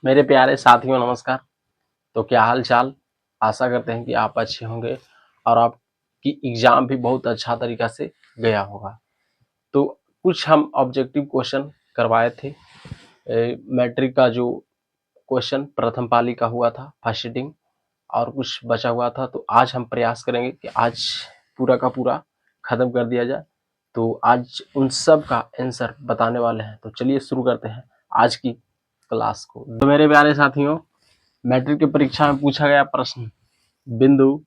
मेरे प्यारे साथियों नमस्कार। तो क्या हाल चाल। आशा करते हैं कि आप अच्छे होंगे और आपकी एग्जाम भी बहुत अच्छा तरीका से गया होगा। तो कुछ हम ऑब्जेक्टिव क्वेश्चन करवाए थे। मैट्रिक का जो क्वेश्चन प्रथम पाली का हुआ था फर्स्ट सीटिंग, और कुछ बचा हुआ था। तो आज हम प्रयास करेंगे कि आज पूरा का पूरा खत्म कर दिया जाए। तो आज उन सब का आंसर बताने वाले हैं। तो चलिए शुरू करते हैं आज की क्लास को। तो मेरे प्यारे साथियों, मैट्रिक की परीक्षा में पूछा गया प्रश्न, बिंदु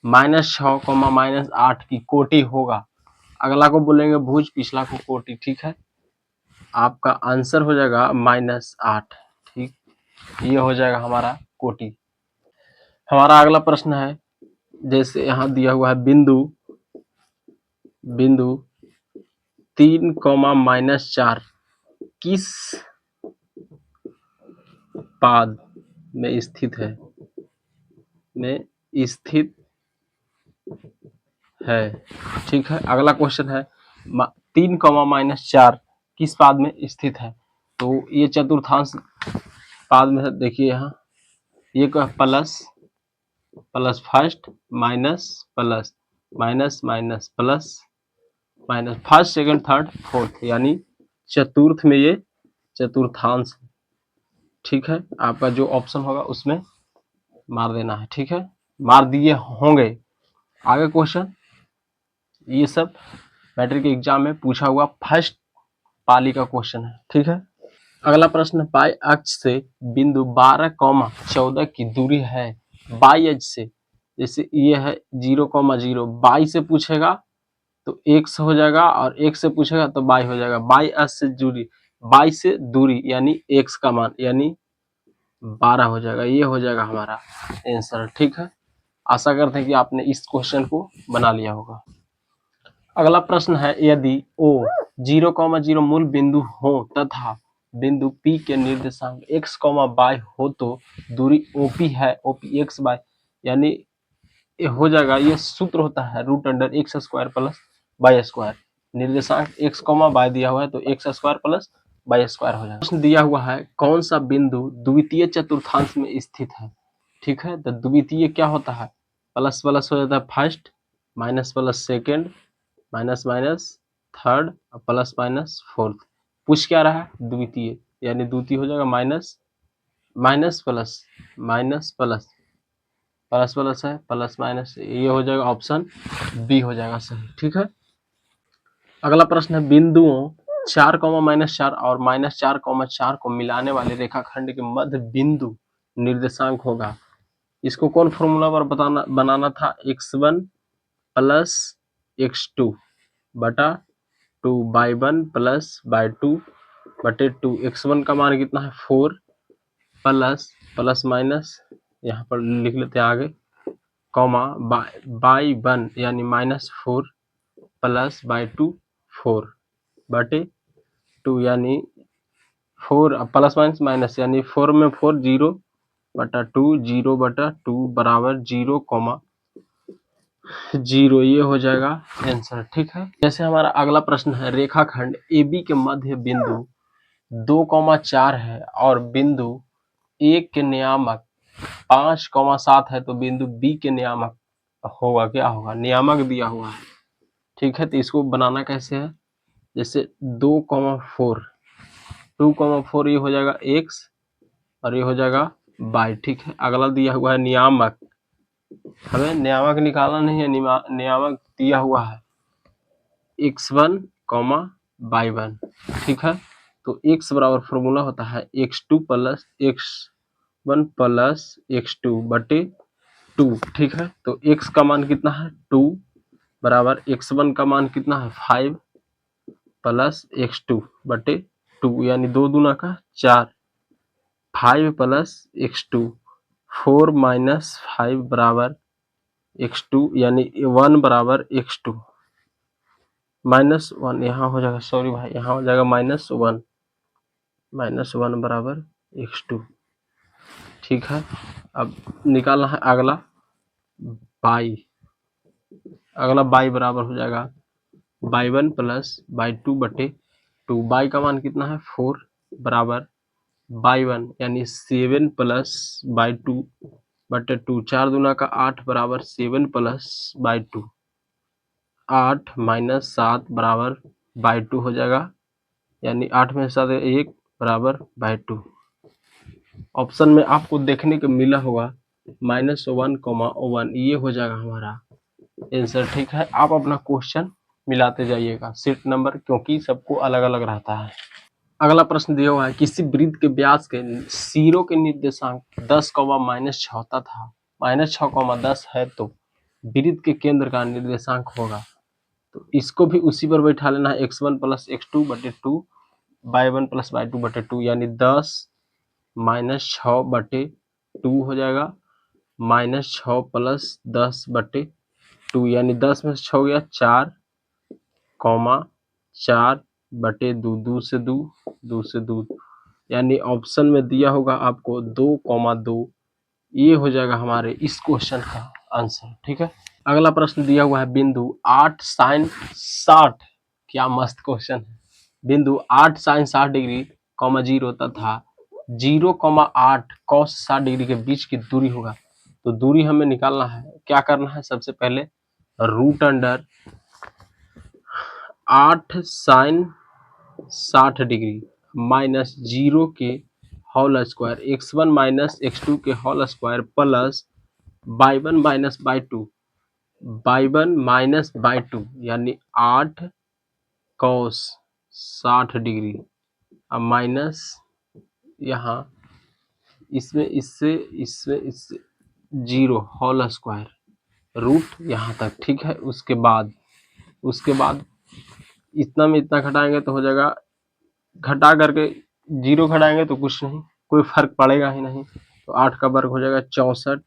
-6, -8 की कोटि होगा। अगला को बोलेंगे भुज, पिछला को कोटि। ठीक है, आपका आंसर हो जाएगा -8। ठीक, ये हो जाएगा हमारा कोटि। हमारा अगला प्रश्न है, जैसे यहाँ दिया हुआ है बिंदु 3, -4 किस पाद में स्थित है ठीक है। अगला क्वेश्चन है 3, -4 किस पाद में स्थित है। तो ये चतुर्थांश पाद में है। देखिए यहाँ ये plus plus first minus plus minus minus plus minus, first second third fourth, यानी चतुर्थ में ये चतुर्थांश। ठीक है, आपका जो ऑप्शन होगा उसमें मार देना है। ठीक है, मार दिए होंगे। आगे क्वेश्चन, ये सब मैट्रिक एग्जाम में पूछा हुआ फर्स्ट पाली का क्वेश्चन है। ठीक है, अगला प्रश्न, बाई अक्ष से बिंदु 12, 14 की दूरी है बाई अक्ष से। जैसे ये है 0, 0 बाई से पूछेगा तो x हो जाएगा, और x से पूछेगा तो बाई हो जाएगा। बाई अक्ष से दूरी, बाई से दूरी यानी x का मान यानी 12 हो जाएगा। ये हो जाएगा हमारा आंसर। ठीक है, आशा करते हैं कि आपने इस क्वेश्चन को बना लिया होगा। अगला प्रश्न है, यदि O 0, 0 मूल बिंदु हो तथा बिंदु P के निर्देशांक x, y हो तो दूरी OP है, OP x y, यानी ये हो जाएगा, ये सूत्र होता है √x² प्लस y²। निर्देशांक x, y दिया हुआ है तो x² प्लस y² हो जाएगा। प्रश्न दिया हुआ है, कौन सा बिंदु द्वितीय चतुर्थांश में स्थित है। ठीक है, तो द्वितीय क्या होता है, प्लस प्लस हो जाता है first, minus plus second, minus minus third, और प्लस माइनस फोर्थ। पूछ क्या रहा है, द्वितीय, यानी द्वितीय हो जाएगा minus minus plus minus plus plus plus है प्लस माइनस, ये हो जाएगा ऑप्शन बी हो जाएगा सही। ठीक है, अगला प्रश्न है, बिंदुओं 4, -4 और -4, 4 को मिलाने वाले रेखाखंड के मध्य बिंदु निर्देशांक होगा। इसको कौन फॉर्मूला पर बनाना था, x1 प्लस x2 बटा 2/1 प्लस बाय 2 बटे 2। x1 का मान कितना है 4 प्लस प्लस माइनस यहाँ पर लिख लेते हैं आगे, कॉमा बाई 1 यानी -4 प्लस बाय 2 4 बटे 2, यानी 4 प्लस माइनस माइनस, यानी 4 में 4 0 बटा 2 0 बटा 2 बराबर 0, 0। ये हो जाएगा आंसर। ठीक है, जैसे हमारा अगला प्रश्न है, रेखाखंड AB के मध्य बिंदु 2, 4 है और बिंदु A के नियामक 5, 7 है, तो बिंदु B के नियामक होगा क्या होगा, नियामक दिया हुआ है। ठीक है, तो इसको बनाना कैसे है, जैसे 2, 4 2, 4 ये हो जाएगा x और ये हो जाएगा y। ठीक है, अगला दिया हुआ है नियामक, हमें नियामक निकालना नहीं है, नियामक दिया हुआ है x1, y1। ठीक है, तो x बराबर फॉर्मूला होता है x2 plus x1 plus x2 बटे 2। ठीक है, तो x का मान कितना है 2 बराबर x1 का मान कितना है 5 प्लस x2 बटे 2, यानी 2 दूना का 4, 5 प्लस x2, 4 माइनस 5 बराबर x2, यानी 1 बराबर x2 -1 यहाँ हो जाएगा, सॉरी भाई, यहाँ हो जाएगा -1 बराबर x2। ठीक है, अब निकालना है अगला y। अगला y बराबर हो जाएगा y1 प्लस y2 बटे 2। y का मान कितना है 4 बराबर बाई 1 यानी 7 प्लस बाई 2 बटे 2, 4 दूना का 8 बराबर 7 प्लस बाई 2, 8 माइनस 7 बराबर बाई 2 हो जाएगा, यानी 8 में 7 1 बराबर बाई 2। ऑप्शन में आपको देखने को मिला होगा -1, 1, ये हो जाएगा हमारा आंसर। ठीक है, आप अपना क्वेश्चन मिलाते जाइएगा सीट नंबर, क्योंकि सबको अलग अलग रहता है। अगला प्रश्न दिया हुआ है, किसी वृत्त के व्यास के सिरों के निर्देशांक 10, -6 तथा -6, 10 है तो वृत्त के केंद्र का निर्देशांक होगा। तो इसको भी उसी पर बैठा लेना है, x1 प्लस x2 बटे 2 y1 प्लस y2 बटे 2, यानी 10 -6 बटे 2 हो जाएगा, -6 प्लस 10 बटे 2, यानी 10 में से 6 गया 4, 4 बटे 2, 2 से 2, 2 से 2, यानी ऑप्शन में दिया होगा आपको 2,2, ये हो जाएगा हमारे इस क्वेश्चन का आंसर। ठीक है, अगला प्रश्न दिया हुआ है, बिंदु 8 sin 60, क्या मस्त क्वेश्चन है। बिंदु 8 sin 60 डिग्री, 0 तथा 0,8 cos 60 डिग्री के बीच की दूरी होगा। तो दूरी हमें निकालना है, क्या करना है, सबसे पहले root under 8 sin 60 degree minus 0 के whole square, x1 minus x2 के whole square plus y1 minus by two, यानी 8 cos 60 डिग्री, अब माइनस यहाँ इसमें इससे 0 होल स्क्वायर रूट यहाँ तक। ठीक है, उसके बाद इतना में इतना घटाएंगे तो हो जाएगा, घटा करके 0 घटाएंगे तो कुछ नहीं, कोई फर्क पड़ेगा ही नहीं। तो 8 का वर्ग हो जाएगा 64,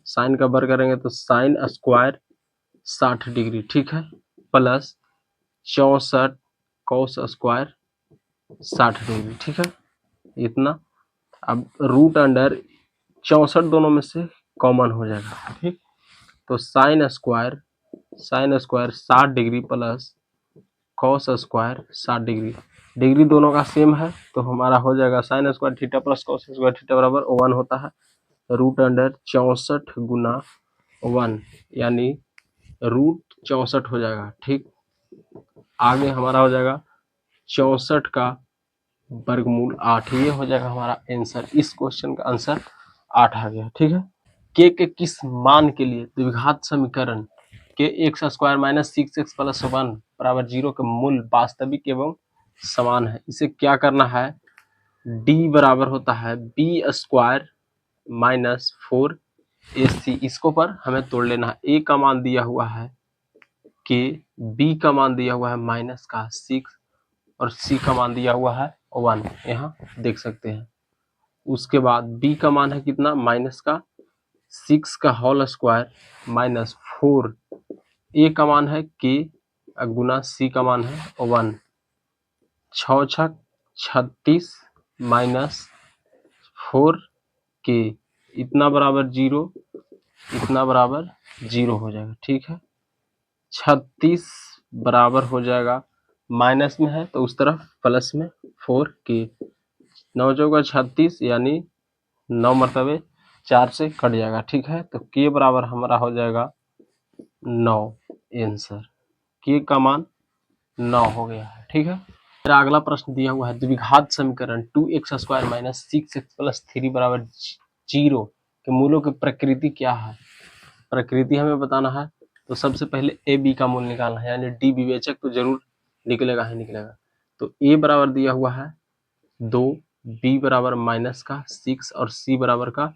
साइन का वर्ग करेंगे तो साइन स्क्वायर 60 डिग्री, ठीक है, प्लस 64 कॉस स्क्वायर 60 डिग्री। ठीक है, इतना। अब रूट अंडर 64 दोनों में से कॉमन हो जाएगा। ठीक, तो sine square 60 degree plus cos square 60 degree, degree दोनों का सेम है तो हमारा हो जाएगा sine square theta plus cos square theta बराबर 1 होता है। रूट अंडर 64 गुना 1, यानी रूट 64 हो जाएगा। ठीक, आगे हमारा हो जाएगा 64 का वर्गमूल 8, ये हो जाएगा हमारा आंसर। इस क्वेश्चन का आंसर 8 आ गया। ठीक है, के किस मान के लिए द्विघात समीकरण के x square minus 6x plus 1 बराबर 0 के मूल वास्तविक एवं समान है। इसे क्या करना है, d बराबर होता है बी स्क्वायर माइनस 4ac, इसको पर हमें तोड़ लेना है। a का मान दिया हुआ है के, b का मान दिया हुआ है माइनस का 6 और c का मान दिया हुआ है 1, यहाँ देख सकते हैं। उसके बाद b का मान है कितना, माइनस का 6 का होल स्क्वायर माइनस 4, a का मान है k गुना c का मान है 1, 6 36 माइनस 4k, इतना बराबर 0, इतना बराबर 0 हो जाएगा। ठीक है, 36 बराबर हो जाएगा, माइनस में है तो उस तरफ प्लस में 4k, 9 चौका 36, यानी 9 मरतबे 4 से कट जाएगा। ठीक है, तो k बराबर हमारा हो जाएगा 9, आंसर k का मान 9 हो गया है। ठीक है, मेरा अगला प्रश्न दिया हुआ है, द्विघात समीकरण 2x square minus 6x plus 3 बराबर 0 के मूलों की प्रकृति क्या है। प्रकृति हमें बताना है, तो सबसे पहले ए बी का मूल निकालना है, यानी डी विवेचक तो जरूर निकलेगा ही निकलेगा। तो ए बराबर दिया हुआ है 2, बी बराबर माइनस का 6 और सी बराबर का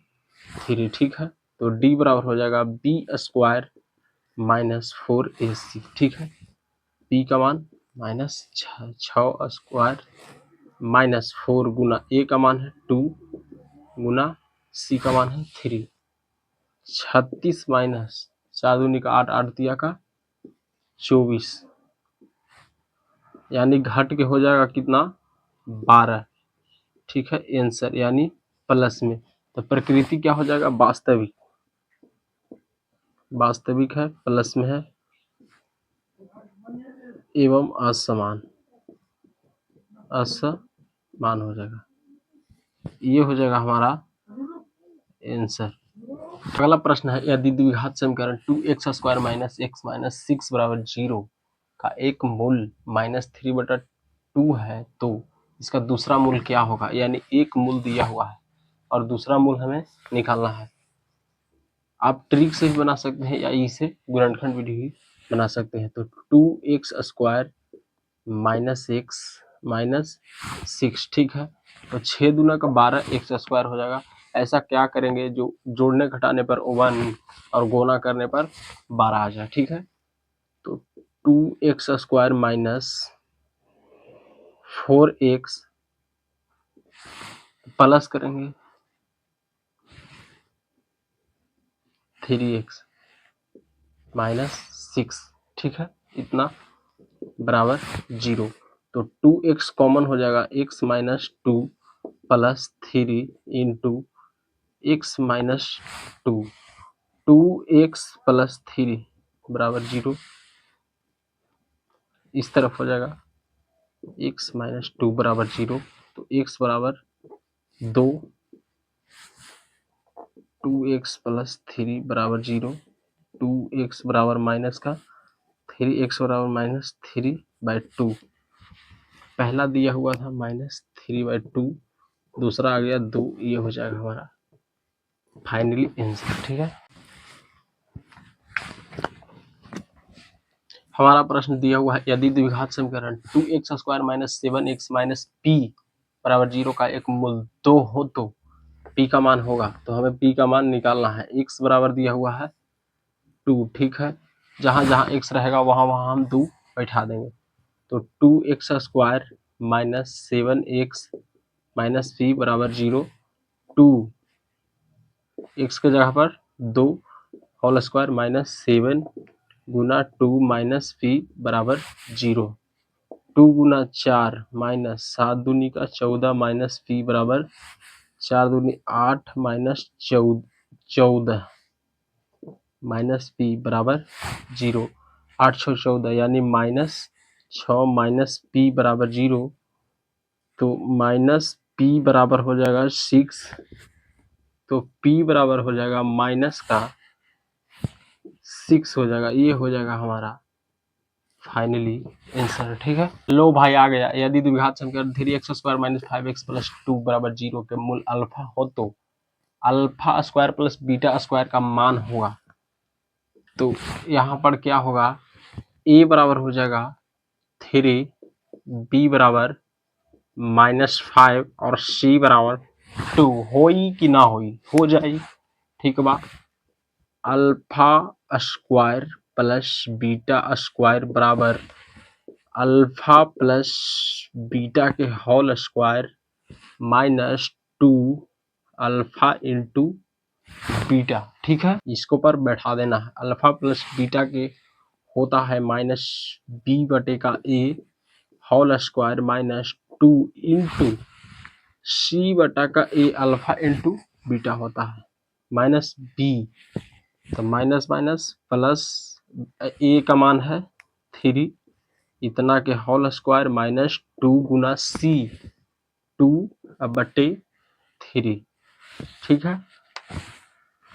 3। ठीक है, तो डी बराबर हो जाएगा बी स्क्वायर माइनस 4ac। ठीक है, बी का मान माइनस 6 स्क्वायर माइनस 4 गुना ए का मान है 2 गुना सी का मान है 3, 36 माइनस 4 दूनी का 8, 8 दिया का 24, यानी घट के हो जाएगा कितना, 12। ठीक है, आंसर यानी प्लस में, तो प्रकृति क्या हो जाएगा, वास्तविक, वास्तविक है, प्लस में है, एवं असमान, असमान हो जाएगा। ये हो जाएगा हमारा आंसर। अगला प्रश्न है, यदि द्विघात समीकरण 2x² - x - 6 = 0 का एक मूल -3/2 है तो इसका दूसरा मूल क्या होगा। यानी एक मूल दिया हुआ है और दूसरा मूल हमें निकालना है। आप ट्रिक से भी बना सकते हैं या इसे गुणनखंड विधि भी बना सकते हैं। तो 2x² - x - 6, ठीक है। तो 6 दूना का 12 x² हो जाएगा। ऐसा क्या करेंगे जो जोड़ने घटाने पर 1 और गुणा करने पर 12 आ जाए, ठीक है। तो 2x² - 4x प्लस करेंगे 3x - 6, ठीक है, इतना बराबर 0। तो 2x कॉमन हो जाएगा, x - 2 plus 3 into x - 2, 2x plus 3 बराबर 0। इस तरफ हो जाएगा x - 2 बराबर 0। तो x बराबर 2, 2x प्लस 3 बराबर 0, 2x बराबर माइनस का 3x बराबर -3/2। पहला दिया हुआ था -3/2, दूसरा आ गया 2, ये हो जाएगा हमारा फाइनली आंसर, ठीक है। हमारा प्रश्न दिया हुआ है, यदि द्विघात समीकरण 2x² - 7x - p बराबर 0 का एक मूल 2 हो तो p का मान होगा। तो हमें p का मान निकालना है। x बराबर दिया हुआ है 2, ठीक है। जहां जहां x रहेगा वहां वहां हम 2 बैठा देंगे। तो 2x² - 7x - p बराबर 0, 2 x के जगह पर 2 होल स्क्वायर -7 गुना 2 - p बराबर 0, 2 गुना 4 -7 दूनी का 14 - p बराबर 4 दूनी 8 -14 -p बराबर 0, 8 6 14 यानी -6 -p बराबर 0। तो -p बराबर हो जाएगा 6, तो p बराबर हो जाएगा माइनस का 6 हो जाएगा। ये हो जाएगा हमारा फाइनली आंसर, ठीक है। लो भाई आ गया, यदि द्विघात समीकरण 3x² - 5x + 2 बराबर 0 के मूल अल्फा हो तो alpha square plus beta square का मान होगा। तो यहाँ पर क्या होगा, a बराबर हो जाएगा 3, b बराबर -5 और c बराबर 2। होई कि ना होई, हो जाए, ठीक बा। Alpha square plus beta square बराबर अल्फा प्लस बीटा के whole square -2 alpha into beta, ठीक है। इसको पर बैठा देना है। अल्फा प्लस बीटा के होता है -b/a whole square -2 into c/a alpha into beta होता है -b। तो माइनस माइनस प्लस, a का मान है 3, इतना के होल स्क्वायर -2 गुना c 2/3, ठीक है।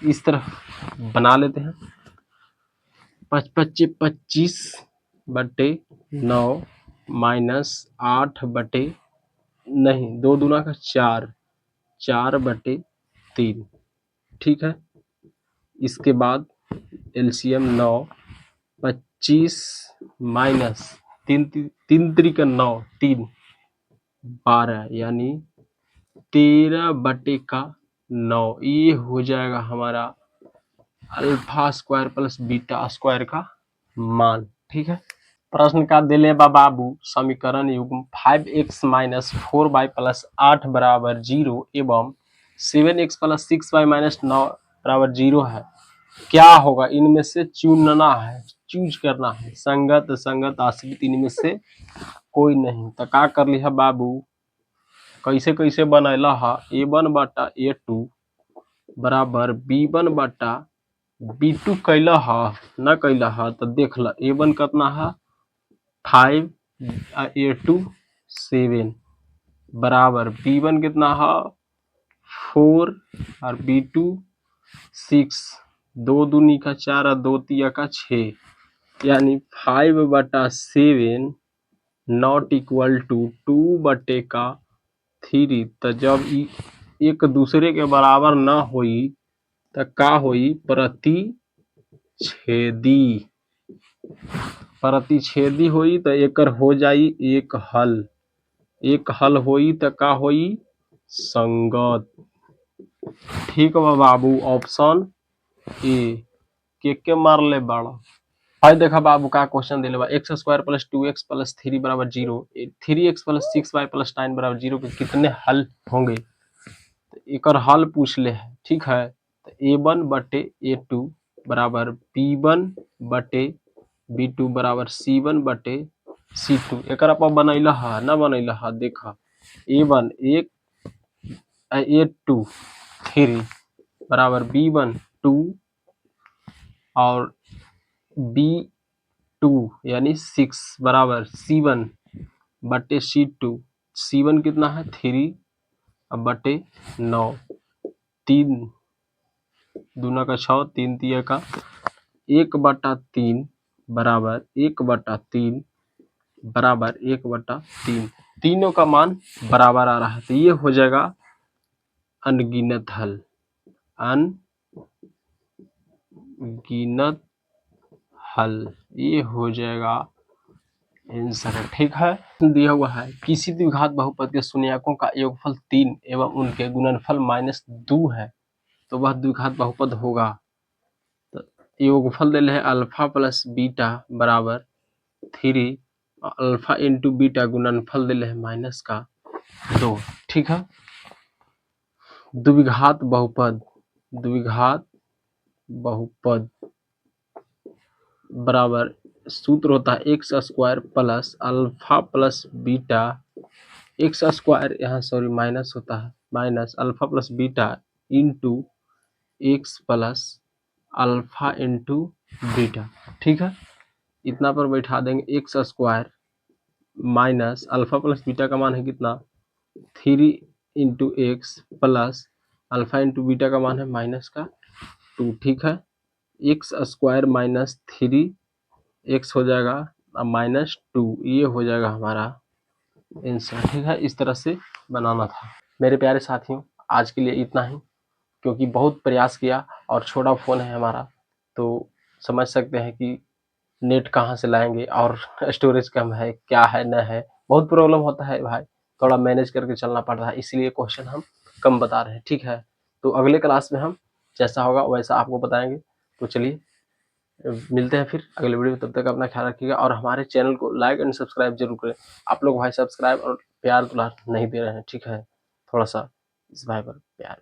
इस तरह बना लेते हैं। 5×5 = 25/9 -8 नहीं 2 दूना का 4, 4/3, ठीक है। इसके बाद एलसीएम 9, 25 माइनस 3 3 3 का 9, 3 12 यानी 13/9। ये हो जाएगा हमारा alpha square plus beta square का मान, ठीक है। प्रश्न का दिले बाबू समीकरण युग्म 5x - 4y + 8 बराबर 0 एवं 7x + 6y - 9 बराबर 0 है। क्या होगा, इनमें से चुनना है, चूज करना है। संगत संगत आश्रित इनमें से कोई नहीं। तो का कर लिया बाबू, कैसे कैसे बनैला है, a1/a2 बराबर b1/b2 कैला है न कैला है। तो देख ल, a1 कितना है 5, a2 7 बराबर b1 कितना है 4 और B2 6, 2 दूनी का 4 और 2 तिया का 6, यानी 5/7 नॉट इक्वल टू 2/3। तो जब एक दूसरे के बराबर ना होई तो का होई? प्रतिच्छेदी होई तो एकर हो जाई एक हल होई तो का होई? संगत। ठीक बा बाबू, ऑप्शन ए के मार ले बाड़ा। भाई देखा बाबू का क्वेश्चन दिले बा, x² + 2x + 3 = 0, 3x + 6y + 9 = 0 के कितने हल होंगे? तो एकर हल पूछ ले है। ठीक है, तो A1/A2 बराबर B1/B2 बराबर C1/C2। एकर अपन बनैला है ना बनैला है? देखा A1 A2 3 बराबर B1 2 और B2 यानी 6 बराबर C1/C2। C1 कितना है? 3/9, 3 दूना का 6, 3 तिया का 1/3 बराबर 1/3 बराबर 1/3। तीनों का मान बराबर आ रहा है, तो ये हो जाएगा अनगिनत हल। अनगिनत हल ये हो जाएगा आंसर। ठीक है, दिया हुआ है किसी द्विघात बहुपद के शून्यकों का योगफल 3 एवं उनके गुणनफल -2 है तो वह द्विघात बहुपद होगा। तो योगफल दे है अल्फा प्लस बीटा बराबर 3, अल्फा इंटू बीटा गुणनफल दे है -2। ठीक है, द्विघात बहुपद बराबर सूत्र होता है x² plus alpha plus beta, x² यहाँ सॉरी माइनस होता है, minus alpha plus beta into x plus alpha into beta. ठीक है, इतना पर बैठा देंगे x² minus alpha plus beta का मान है कितना? 3 into x plus alpha into beta का मान है -2। ठीक है, x² माइनस 3 x हो जाएगा -2, ये हो जाएगा हमारा आंसर। ठीक है, इस तरह से बनाना था। मेरे प्यारे साथियों, आज के लिए इतना ही, क्योंकि बहुत प्रयास किया और छोटा फ़ोन है हमारा, तो समझ सकते हैं कि नेट कहाँ से लाएंगे और स्टोरेज कम है, क्या है न है, बहुत प्रॉब्लम होता है भाई, थोड़ा मैनेज करके चलना पड़ रहा है, इसलिए क्वेश्चन हम कम बता रहे हैं। ठीक है, तो अगले क्लास में हम जैसा होगा वैसा आपको बताएंगे। तो चलिए मिलते हैं फिर अगले वीडियो में, तब तक अपना ख्याल रखिएगा और हमारे चैनल को लाइक एंड सब्सक्राइब जरूर करें। आप लोग भाई सब्सक्राइब और प्यार दुलार नहीं दे रहे हैं। ठीक है, थोड़ा सा इस भाई पर प्यार